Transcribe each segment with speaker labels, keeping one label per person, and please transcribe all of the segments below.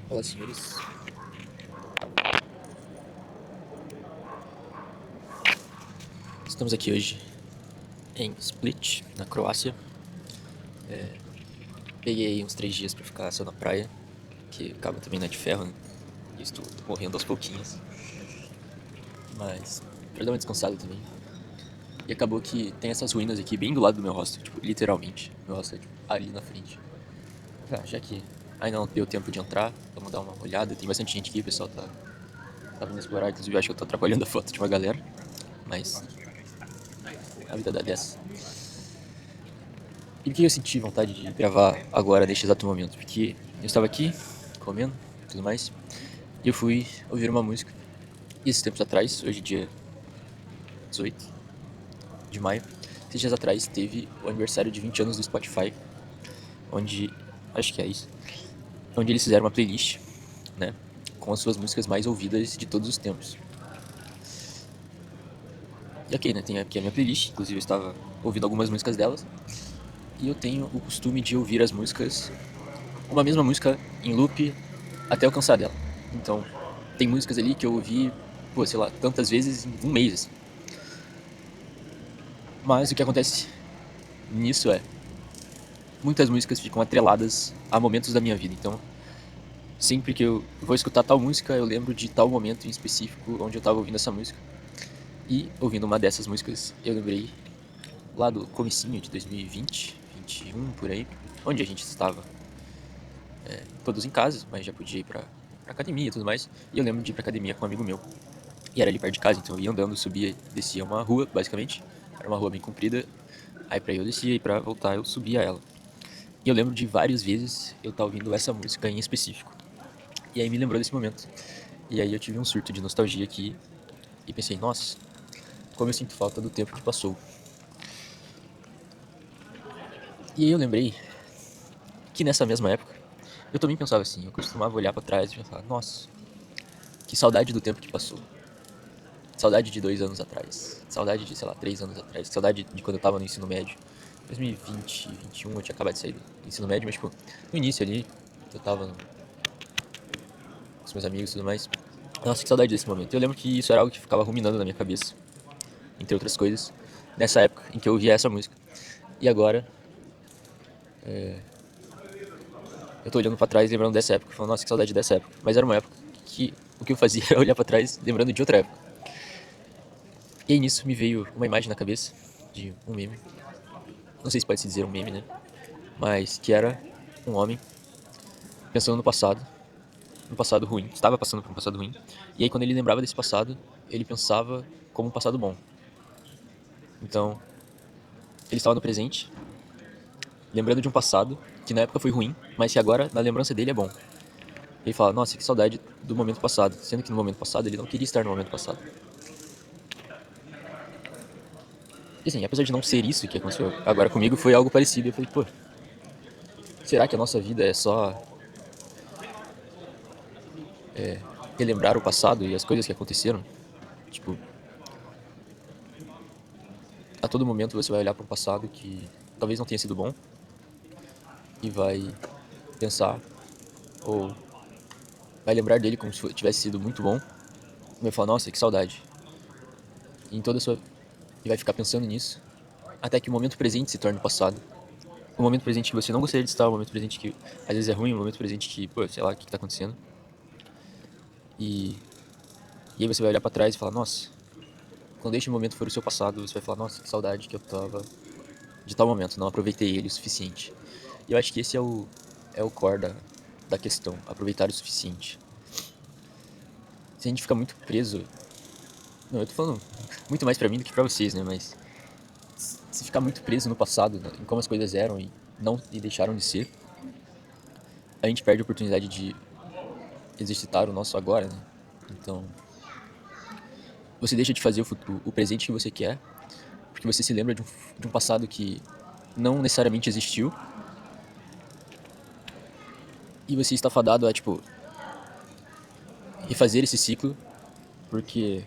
Speaker 1: Olá, senhores. Estamos aqui hoje em Split, na Croácia. Peguei uns 3 dias pra ficar só na praia, que acaba também não é de ferro, né? E estou morrendo aos pouquinhos. Mas pra dar uma descansada também. E acabou que tem essas ruínas aqui bem do lado do meu hostel, tipo, literalmente. Meu hostel é tipo, ali na frente. Já que ainda não deu tempo de entrar, vamos dar uma olhada. Tem bastante gente aqui, o pessoal tá vindo explorar. Inclusive, eu acho que eu tô atrapalhando a foto de uma galera. Mas a vida dá dessa. E por que eu senti vontade de gravar agora, neste exato momento? Porque eu estava aqui, comendo e tudo mais, e eu fui ouvir uma música. E esses tempos atrás, hoje dia 18 de maio, esses dias atrás teve o aniversário de 20 anos do Spotify, onde, acho que é isso, onde eles fizeram uma playlist, né, com as suas músicas mais ouvidas de todos os tempos. E ok, né, tem aqui a minha playlist, inclusive eu estava ouvindo algumas músicas delas, e eu tenho o costume de ouvir as músicas, uma mesma música em loop até eu cansar dela. Então, tem músicas ali que eu ouvi, pô, sei lá, tantas vezes em um mês, assim. Mas o que acontece nisso é, muitas músicas ficam atreladas a momentos da minha vida. Então, sempre que eu vou escutar tal música, eu lembro de tal momento em específico onde eu tava ouvindo essa música. E, ouvindo uma dessas músicas, eu lembrei lá do comecinho de 2020, 21, por aí, onde a gente estava todos em casa, mas já podia ir pra academia e tudo mais. E eu lembro de ir pra academia com um amigo meu. E era ali perto de casa, então eu ia andando, subia, descia uma rua, basicamente. Era uma rua bem comprida. Aí pra ir eu descia e pra voltar eu subia ela. E eu lembro de várias vezes eu estar ouvindo essa música em específico. E aí me lembrou desse momento. E aí eu tive um surto de nostalgia aqui e pensei, nossa, como eu sinto falta do tempo que passou. E aí eu lembrei que nessa mesma época, eu também pensava assim, eu costumava olhar pra trás e pensar, nossa, que saudade do tempo que passou. Saudade de 2 anos atrás. Saudade de, sei lá, 3 anos atrás. Saudade de quando eu tava no ensino médio. 2020, 2021, eu tinha acabado de sair do ensino médio, mas, tipo, no início ali, eu tava com os meus amigos e tudo mais. Nossa, que saudade desse momento. Eu lembro que isso era algo que ficava ruminando na minha cabeça, entre outras coisas, nessa época em que eu ouvia essa música. E agora, eu tô olhando pra trás lembrando dessa época, falando, nossa, que saudade dessa época. Mas era uma época que o que eu fazia era olhar pra trás lembrando de outra época. E aí nisso me veio uma imagem na cabeça de um meme. Não sei se pode se dizer um meme, né? Mas que era um homem pensando no passado ruim, estava passando por um passado ruim, e aí quando ele lembrava desse passado, ele pensava como um passado bom. Então, ele estava no presente, lembrando de um passado que na época foi ruim, mas que agora, na lembrança dele, é bom. Ele fala, nossa, que saudade do momento passado, sendo que no momento passado ele não queria estar no momento passado. E assim, apesar de não ser isso que aconteceu agora comigo, foi algo parecido. Eu falei, pô, será que a nossa vida é só relembrar o passado e as coisas que aconteceram? Tipo, a todo momento você vai olhar para um passado que talvez não tenha sido bom e vai pensar ou vai lembrar dele como se tivesse sido muito bom e vai falar, nossa, que saudade. E em toda a sua e vai ficar pensando nisso até que o momento presente se torne o passado. O momento presente que você não gostaria de estar, o momento presente que às vezes é ruim, o momento presente que, pô, sei lá, o que tá acontecendo. E, e aí você vai olhar para trás e falar, nossa, quando este momento for o seu passado, você vai falar, nossa, que saudade que eu tava de tal momento, não aproveitei ele o suficiente. E eu acho que esse é o core da questão, aproveitar o suficiente. Se a gente fica muito preso. Não, eu tô falando muito mais pra mim do que pra vocês, né? Mas se ficar muito preso no passado, né, em como as coisas eram e deixaram de ser, a gente perde a oportunidade de exercitar o nosso agora, né? Então, você deixa de fazer o presente que você quer, porque você se lembra de um passado que não necessariamente existiu, e você está fadado a, tipo, refazer esse ciclo, porque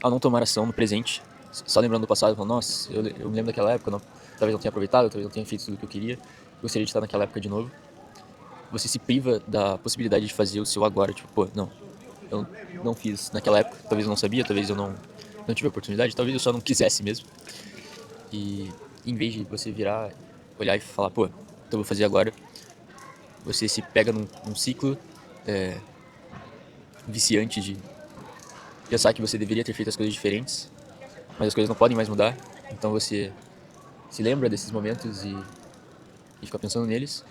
Speaker 1: ao não tomar ação no presente, só lembrando do passado, falando, nossa, eu me lembro daquela época, talvez não tenha aproveitado, talvez não tenha feito tudo o que eu queria, gostaria de estar naquela época de novo. você se priva da possibilidade de fazer o seu agora. Tipo, pô, não, eu não fiz naquela época, talvez eu não sabia, talvez eu não tive a oportunidade, talvez eu só não quisesse mesmo. E em vez de você virar, olhar e falar, pô, então eu vou fazer agora, você se pega num ciclo viciante de pensar que você deveria ter feito as coisas diferentes, mas as coisas não podem mais mudar. Então você se lembra desses momentos e fica pensando neles,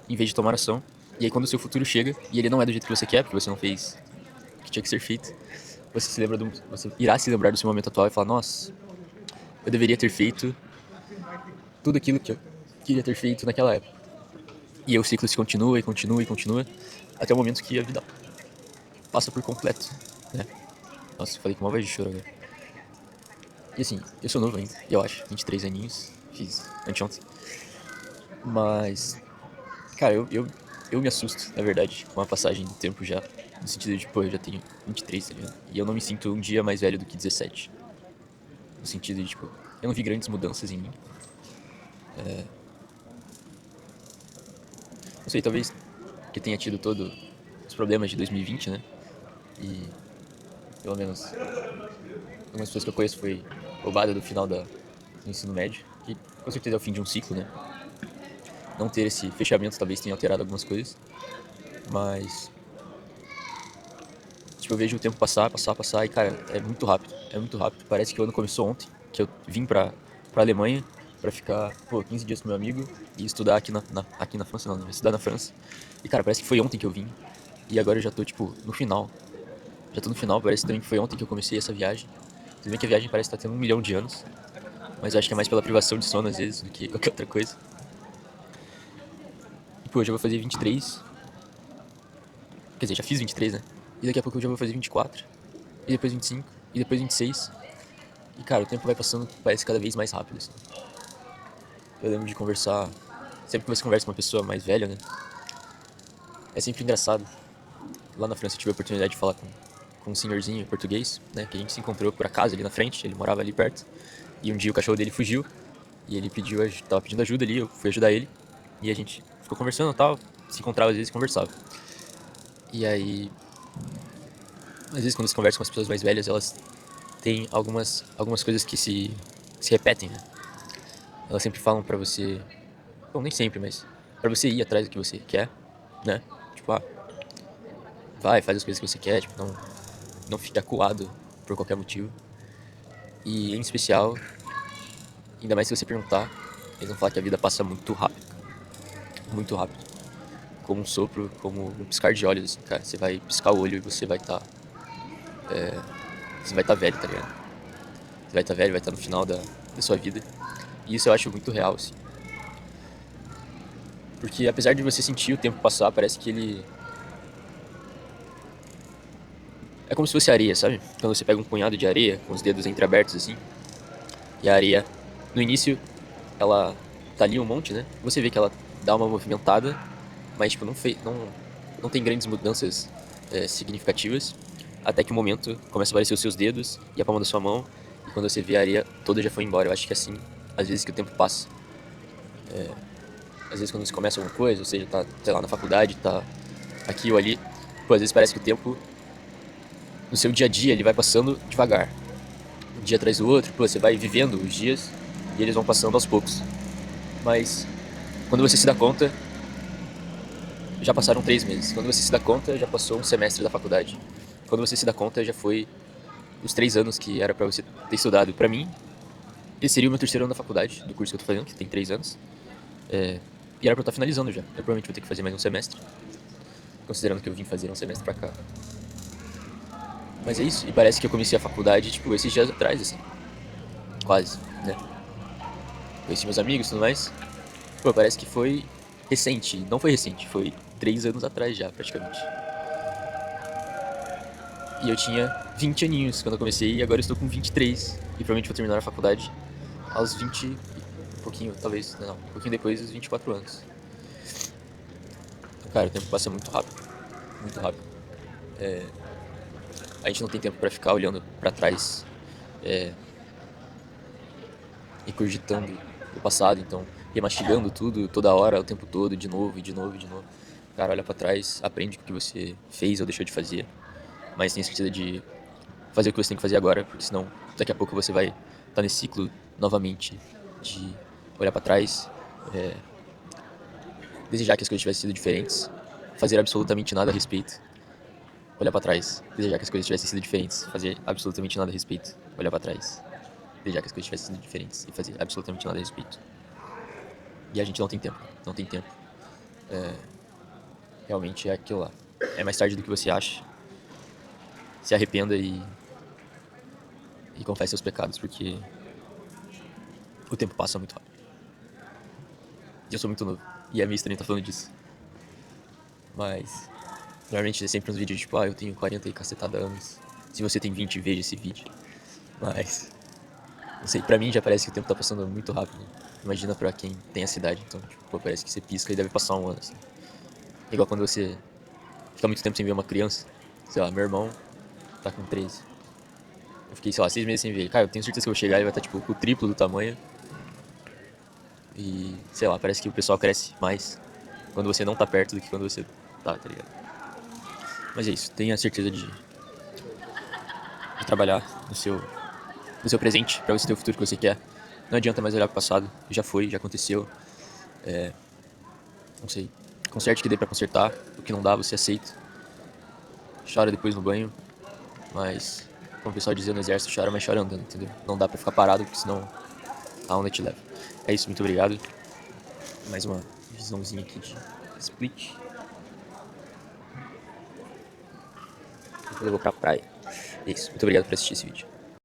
Speaker 1: em vez de tomar ação. E aí quando o seu futuro chega, e ele não é do jeito que você quer, porque você não fez o que tinha que ser feito, você irá se lembrar do seu momento atual e falar, nossa, eu deveria ter feito tudo aquilo que eu queria ter feito naquela época. E aí o ciclo se continua e continua e continua, até o momento que a vida passa por completo, né? Nossa, falei com uma voz de choro agora. E assim, eu sou novo ainda, eu acho, 23 aninhos, fiz anteontem. Mas, cara, eu me assusto, na verdade, com a passagem do tempo já. No sentido de, pô, eu já tenho 23, tá ligado? E eu não me sinto um dia mais velho do que 17. No sentido de, tipo, eu não vi grandes mudanças em mim. Não sei, talvez que tenha tido todos os problemas de 2020, né? E pelo menos algumas pessoas que eu conheço foi roubada do final do ensino médio, que com certeza é o fim de um ciclo, né? Não ter esse fechamento talvez tenha alterado algumas coisas, mas tipo, eu vejo o tempo passar e, cara, é muito rápido. É muito rápido. Parece que o ano começou ontem, que eu vim pra Alemanha pra ficar, pô, 15 dias com meu amigo e estudar aqui na França, não, estudar na França. E, cara, parece que foi ontem que eu vim. E agora eu já tô, tipo, no final. Já tô no final, parece também que foi ontem que eu comecei essa viagem. Tudo bem que a viagem parece estar tendo 1 milhão de anos, mas eu acho que é mais pela privação de sono, às vezes, do que qualquer outra coisa. E, pô, eu já vou fazer 23. Quer dizer, já fiz 23, né? E daqui a pouco eu já vou fazer 24. E depois 25. E depois 26. E, cara, o tempo vai passando, parece cada vez mais rápido, assim. Eu lembro de conversar... Sempre que você conversa com uma pessoa mais velha, né? É sempre engraçado. Lá na França eu tive a oportunidade de falar com um senhorzinho português, né? Que a gente se encontrou por acaso ali na frente, ele morava ali perto. E um dia o cachorro dele fugiu. E ele tava pedindo ajuda ali, eu fui ajudar ele. E a gente ficou conversando e tal. Se encontrava às vezes e conversava. E aí... Às vezes quando você conversa com as pessoas mais velhas, elas têm algumas coisas que se repetem, né? Elas sempre falam pra você... Bom, nem sempre, mas... Pra você ir atrás do que você quer, né? Tipo, vai, faz as coisas que você quer, tipo, não fique acuado por qualquer motivo. E, em especial, ainda mais se você perguntar, eles vão falar que a vida passa muito rápido. Muito rápido. Como um sopro, como um piscar de olhos, assim, cara. Você vai piscar o olho e você vai estar... Você vai estar velho, tá ligado? Você vai estar velho, vai estar no final da sua vida. E isso eu acho muito real, assim. Porque apesar de você sentir o tempo passar, parece que ele... É como se fosse areia, sabe? Quando você pega um punhado de areia, com os dedos entreabertos, assim. E a areia, no início, ela tá ali um monte, né? Você vê que ela dá uma movimentada, mas, tipo, não tem grandes mudanças significativas. Até que o momento começa a aparecer os seus dedos e a palma da sua mão. E quando você vê a areia toda já foi embora. Eu acho que é assim, às vezes, que o tempo passa. Às vezes quando você começa alguma coisa, ou seja, tá, sei lá, na faculdade, tá aqui ou ali, pô, às vezes parece que o tempo no seu dia a dia ele vai passando devagar. Um dia atrás do outro, pô, você vai vivendo os dias e eles vão passando aos poucos. Mas quando você se dá conta, já passaram 3 meses. Quando você se dá conta, já passou um semestre da faculdade. Quando você se dá conta, já foi os 3 anos que era pra você ter estudado. Pra mim, esse seria o meu terceiro ano da faculdade, do curso que eu tô fazendo, que tem 3 anos. E era pra eu estar finalizando já. Eu provavelmente vou ter que fazer mais um semestre, considerando que eu vim fazer um semestre pra cá. Mas é isso, e parece que eu comecei a faculdade, tipo, esses dias atrás, assim. Quase, né? Conheci meus amigos e tudo mais. Pô, parece que foi recente. Não foi recente, foi 3 anos atrás já, praticamente. E eu tinha 20 aninhos quando eu comecei, e agora eu estou com 23. E provavelmente vou terminar a faculdade aos 20 e um pouquinho, talvez, não, um pouquinho depois dos 24 anos. Então, cara, o tempo passa muito rápido. Muito rápido. A gente não tem tempo pra ficar olhando pra trás e cogitando o passado, então remastigando tudo toda hora, o tempo todo, de novo, e de novo, e de novo. Cara, olha pra trás, aprende com o que você fez ou deixou de fazer, mas tenha certeza de fazer o que você tem que fazer agora, porque senão daqui a pouco você vai estar nesse ciclo novamente de olhar pra trás, é, desejar que as coisas tivessem sido diferentes, fazer absolutamente nada a respeito, olhar pra trás, desejar que as coisas tivessem sido diferentes, fazer absolutamente nada a respeito, olhar pra trás, desejar que as coisas tivessem sido diferentes e fazer absolutamente nada a respeito. E a gente não tem tempo, não tem tempo. Realmente é aquilo lá. É mais tarde do que você acha. Se arrependa e confesse seus pecados, porque o tempo passa muito rápido. E eu sou muito novo. E é meio estranho estar falando disso. Mas, normalmente é sempre uns vídeos tipo, eu tenho 40 e cacetada anos. Se você tem 20, veja esse vídeo. Mas, não sei, pra mim já parece que o tempo tá passando muito rápido. Imagina pra quem tem essa idade. Então, tipo, pô, parece que você pisca e deve passar um ano, assim. É igual quando você fica muito tempo sem ver uma criança. Sei lá, meu irmão tá com 13. Eu fiquei, sei lá, 6 meses sem ver. Cara, eu tenho certeza que eu vou chegar e vai estar, tipo, com o triplo do tamanho. E, sei lá, parece que o pessoal cresce mais quando você não tá perto do que quando você tá ligado? Mas é isso, tenha certeza de trabalhar no seu presente pra você ter o futuro que você quer. Não adianta mais olhar pro passado, já foi, já aconteceu. Não sei, conserte o que dê pra consertar, o que não dá você aceita. Chora depois no banho, mas, como o pessoal dizia no exército, chora, mas chora andando, entendeu? Não dá pra ficar parado, porque senão a onda te leva. É isso, muito obrigado. Mais uma visãozinha aqui de split. Depois eu vou pra praia. É isso, muito obrigado por assistir esse vídeo.